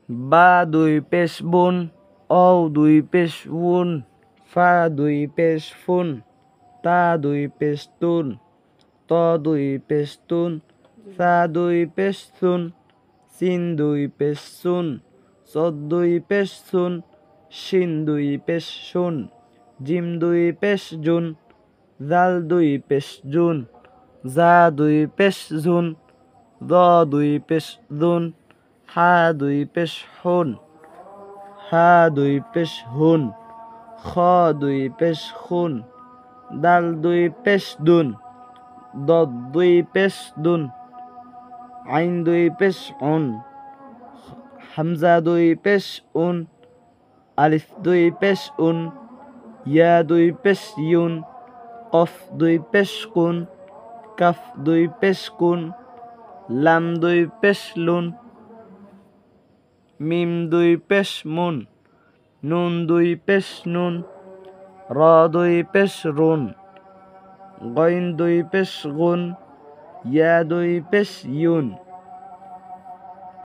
বা দুই পেশ বুন, অ দুই পেশ উন, ফা দুই পেশ ফুন, তা দুই পেশ তুন, ত দুই পেশ তুন, সা দুই পেশ সুন, সিন দুই পেশ সুন, সদ দুই পেশ সুন, শিন দুই পেশ শুন, জিম দুই পেশ জুন, জাল দুই পেশ জুন, জা দুই পেশ জুন, দ দুই পেশ দুন, হা দুই পেশ হুন, হা দুই পেশ হুন, খ দুই পেশ খুন, দাল দুই পেশ দুন, দদ দুই পেশ দুন, আইন দুই পেশ উন, হামজা দুই পেশ উন, আলিফ দুই পেশ উন, ইয়া দুই পেশ ইউন, কফ দুই পেশ কুন, কাফ দুই পেশ কুন, লাম দুই পেশ লুন, মিম দুই পেশ মুন, নুন দুই পেশ নুন, র দুই পেশ রুন, গইন দুই পেশ গুন, ইয়া দুই পেশ ইউন।